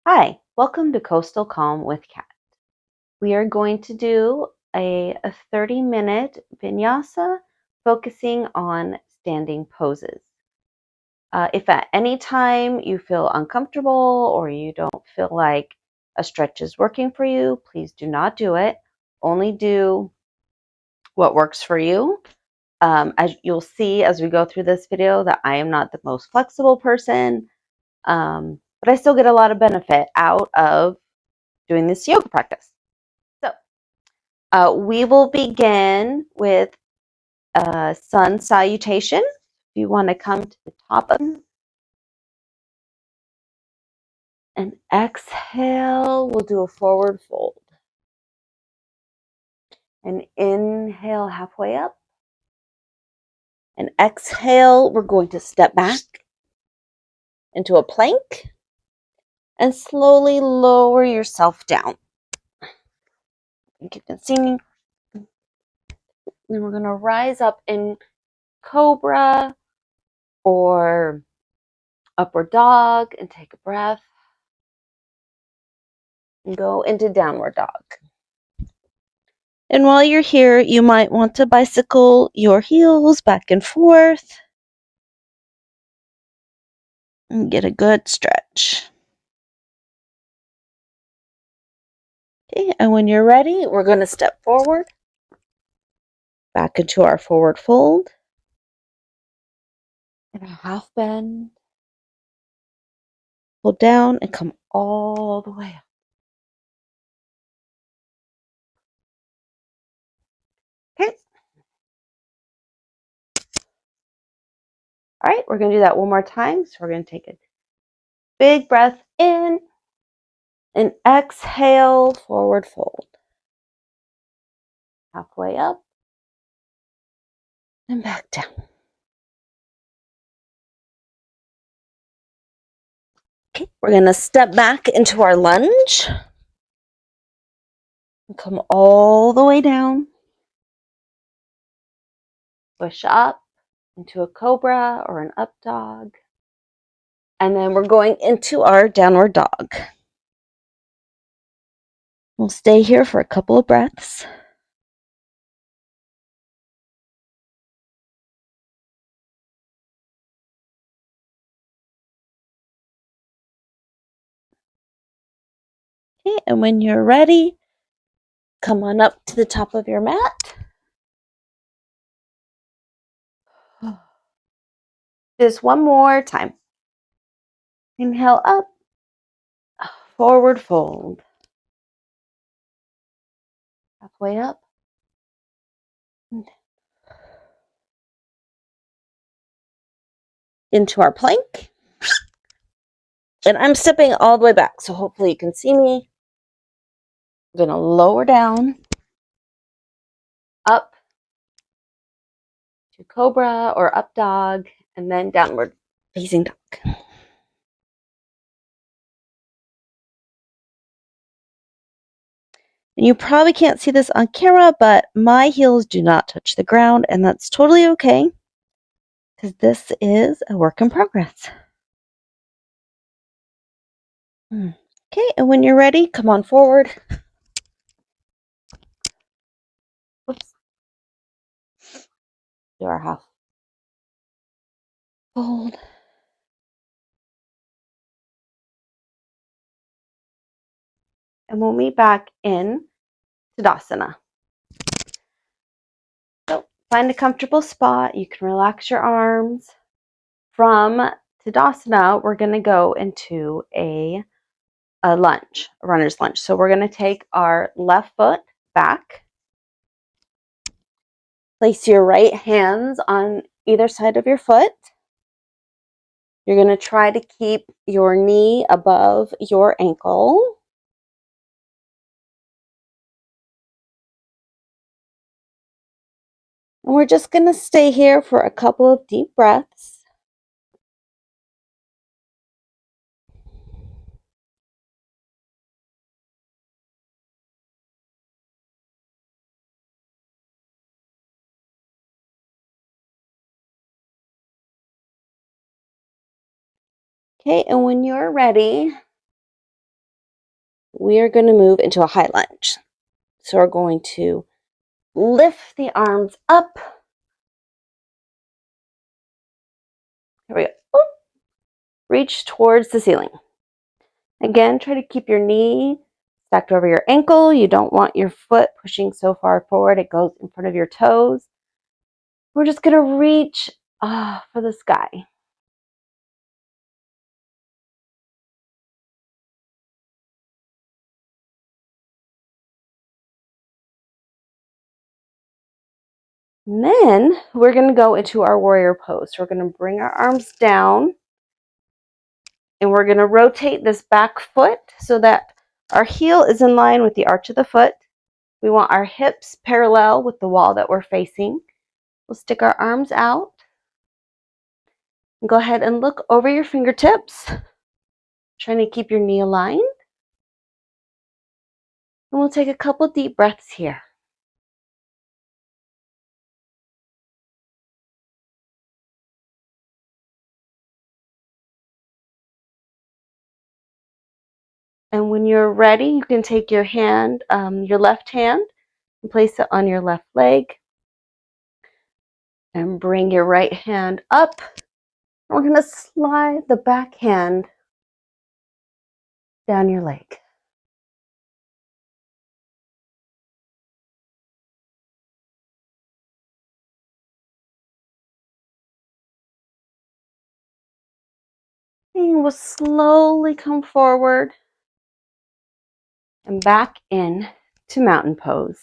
Hi, welcome to Coastal Calm with Kat. We are going to do a 30-minute vinyasa focusing on standing poses. If at any time you feel uncomfortable or you don't feel like a stretch is working for you, please do not do it. Only do what works for you. As you'll see as we go through this video that I am not the most flexible person, but I still get a lot of benefit out of doing this yoga practice. So we will begin with sun salutation. If you want to come to the top of it and exhale, we'll do a forward fold. And inhale halfway up. And exhale, we're going to step back into a plank and slowly lower yourself down. I think you can see me. And we're going to rise up in cobra or upward dog and take a breath and go into downward dog. And while you're here, you might want to bicycle your heels back and forth and get a good stretch. Okay, and when you're ready, we're going to step forward back into our forward fold and a half bend. Pull down and come all the way up. Okay. All right, we're going to do that one more time. So we're going to take a big breath in and exhale, forward fold. Halfway up and back down. Okay, we're going to step back into our lunge and come all the way down. Push up into a cobra or an up dog. And then we're going into our downward dog. We'll stay here for a couple of breaths. Okay, and when you're ready, come on up to the top of your mat. Just one more time. Inhale up, forward fold. Halfway up. Into our plank. And I'm stepping all the way back, so hopefully you can see me. I'm going to lower down, up to cobra or up dog, and then downward facing dog. And you probably can't see this on camera, but my heels do not touch the ground, and that's totally okay, because this is a work in progress. Okay, and when you're ready, come on forward. Oops. Do our half fold. And we'll meet back in Tadasana. So find a comfortable spot. You can relax your arms. From Tadasana, we're going to go into a lunge, a runner's lunge. So we're going to take our left foot back. Place your right hands on either side of your foot. You're going to try to keep your knee above your ankle. And we're just going to stay here for a couple of deep breaths. Okay, and when you're ready, we are going to move into a high lunge. So we're going to lift the arms up. Here we go. Reach towards the ceiling. Again, try to keep your knee stacked over your ankle. You don't want your foot pushing so far forward it goes in front of your toes. We're just going to reach for the sky. And then we're going to go into our warrior pose. So we're going to bring our arms down and we're going to rotate this back foot so that our heel is in line with the arch of the foot. We want our hips parallel with the wall that we're facing. We'll stick our arms out and go ahead and look over your fingertips, trying to keep your knee aligned. And we'll take a couple deep breaths here. And when you're ready, you can take your hand, your left hand, and place it on your left leg. And bring your right hand up. We're going to slide the back hand down your leg. And we'll slowly come forward and back in to mountain pose.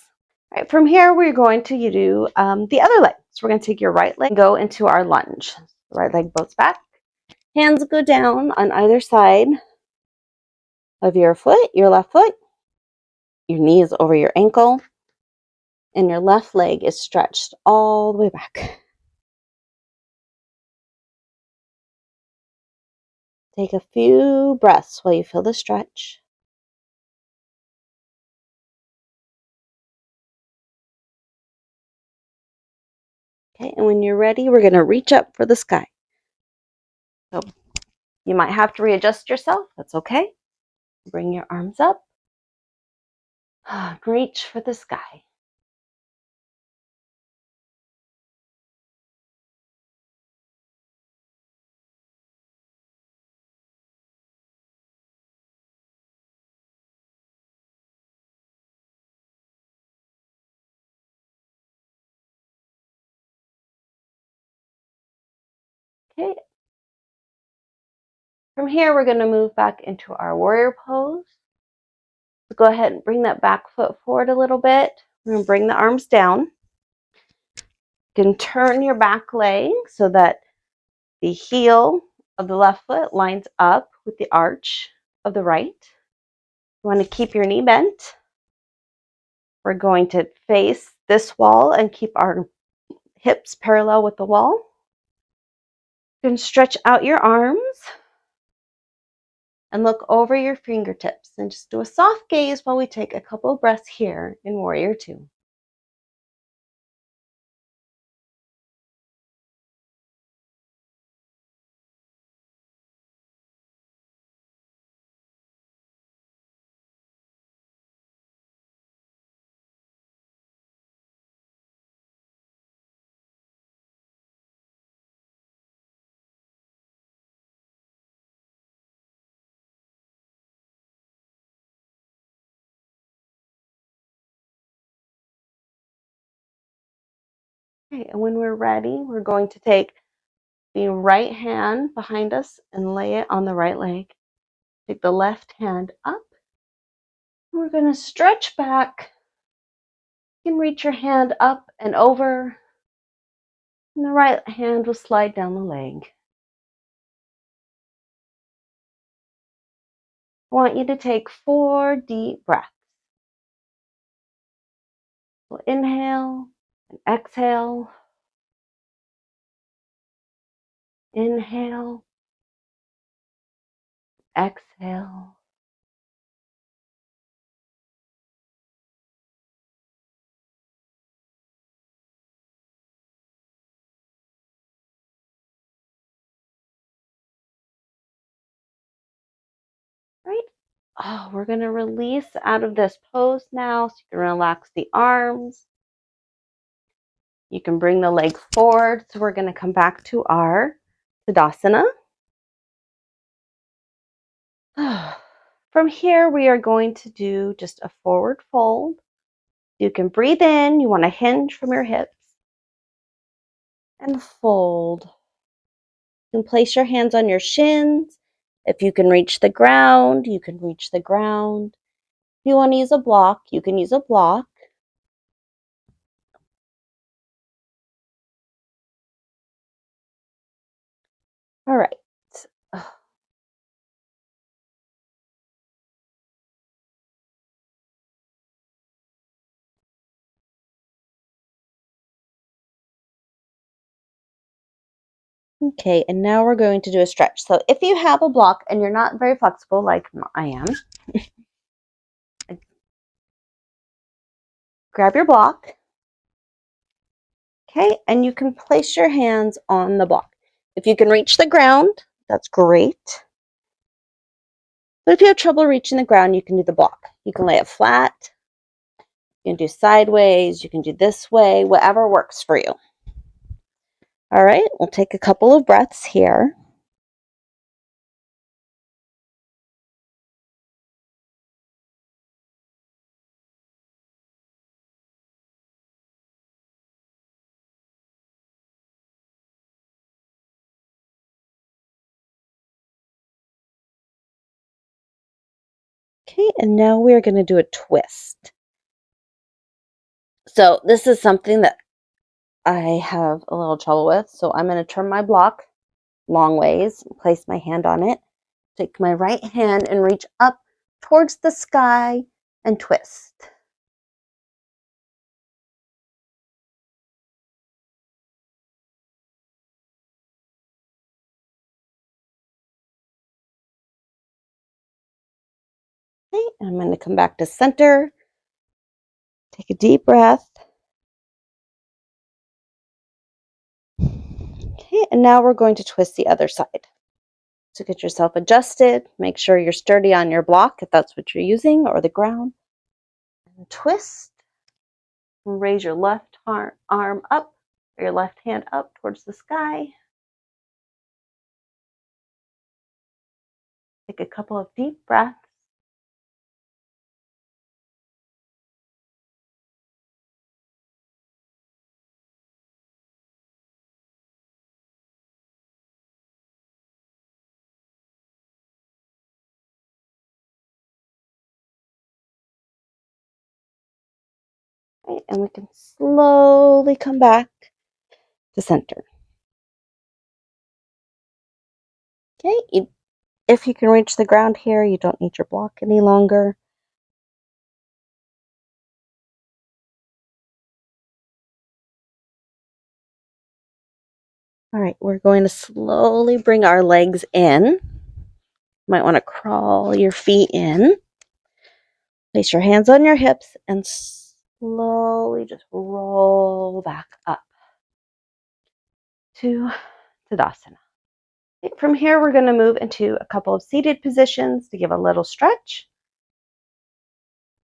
All right, from here, we're going to do the other leg. So we're going to take your right leg and go into our lunge. The right leg boats back. Hands go down on either side of your foot, your left foot. Your knee is over your ankle. And your left leg is stretched all the way back. Take a few breaths while you feel the stretch. Okay, and when you're ready, we're going to reach up for the sky. So you might have to readjust yourself. That's okay. Bring your arms up. Reach for the sky. Okay. From here, we're going to move back into our warrior pose. So go ahead and bring that back foot forward a little bit. We're going to bring the arms down. You can turn your back leg so that the heel of the left foot lines up with the arch of the right. You want to keep your knee bent. We're going to face this wall and keep our hips parallel with the wall. You can stretch out your arms and look over your fingertips and just do a soft gaze while we take a couple of breaths here in Warrior Two. Okay, and when we're ready, we're going to take the right hand behind us and lay it on the right leg. Take the left hand up. We're going to stretch back. You can reach your hand up and over, and the right hand will slide down the leg. I want you to take 4 deep breaths. We'll inhale and exhale. Inhale, exhale. Right? Oh, we're going to release out of this pose now. So you can relax the arms. You can bring the legs forward. So we're going to come back to our Tadasana. From here, we are going to do just a forward fold. You can breathe in. You want to hinge from your hips and fold. You can place your hands on your shins. If you can reach the ground, you can reach the ground. If you want to use a block, you can use a block. All right. Okay, and now we're going to do a stretch. So if you have a block and you're not very flexible like I am, grab your block. Okay, and you can place your hands on the block. If you can reach the ground, that's great. But if you have trouble reaching the ground, you can do the block. You can lay it flat. You can do sideways. You can do this way, whatever works for you. All right, we'll take a couple of breaths here. Okay, and now we're going to do a twist. So this is something that I have a little trouble with. So I'm going to turn my block long ways, place my hand on it, take my right hand and reach up towards the sky and twist. Okay, and I'm going to come back to center. Take a deep breath. Okay, and now we're going to twist the other side. So get yourself adjusted. Make sure you're sturdy on your block if that's what you're using, or the ground. And twist. And raise your left arm up, or your left hand up towards the sky. Take a couple of deep breaths. Right, and we can slowly come back to center. Okay, if you can reach the ground here, you don't need your block any longer. All right, we're going to slowly bring our legs in. You might want to crawl your feet in. Place your hands on your hips and slowly just roll back up to Tadasana. From here, we're going to move into a couple of seated positions to give a little stretch.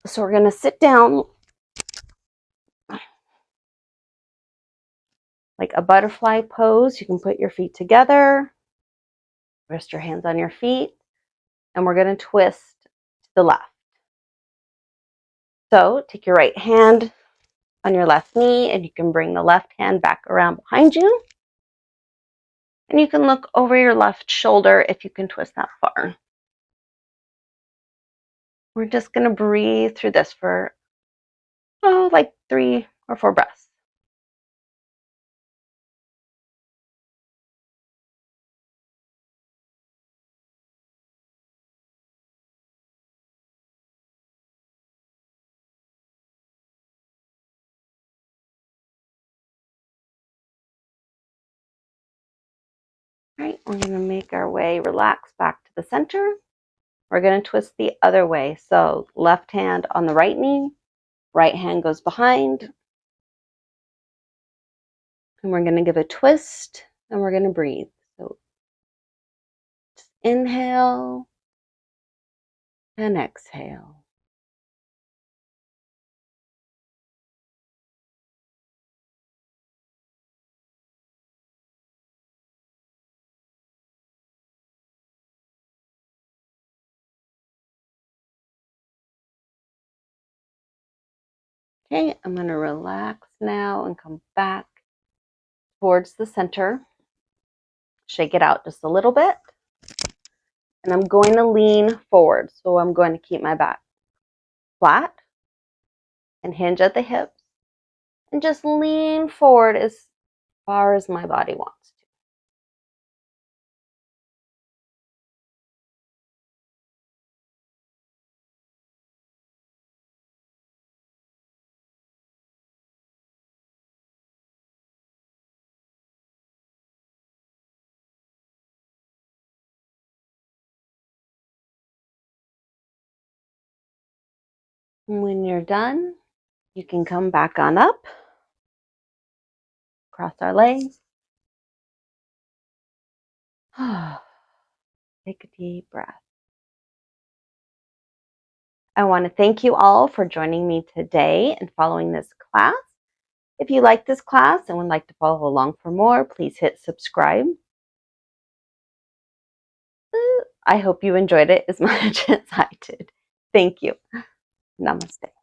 So we're going to sit down like a butterfly pose. You can put your feet together, rest your hands on your feet, and we're going to twist to the left. So take your right hand on your left knee, and you can bring the left hand back around behind you. And you can look over your left shoulder if you can twist that far. We're just going to breathe through this for, like 3 or 4 breaths. All right, we're going to make our way, relax back to the center. We're going to twist the other way. So left hand on the right knee, right hand goes behind. And we're going to give a twist and we're going to breathe. So just inhale and exhale. Okay, I'm going to relax now and come back towards the center. Shake it out just a little bit. And I'm going to lean forward. So I'm going to keep my back flat and hinge at the hips and just lean forward as far as my body wants to. And when you're done, you can come back on up, cross our legs. Take a deep breath. I want to thank you all for joining me today and following this class. If you like this class and would like to follow along for more, please hit subscribe. I hope you enjoyed it as much as I did. Thank you. Namaste.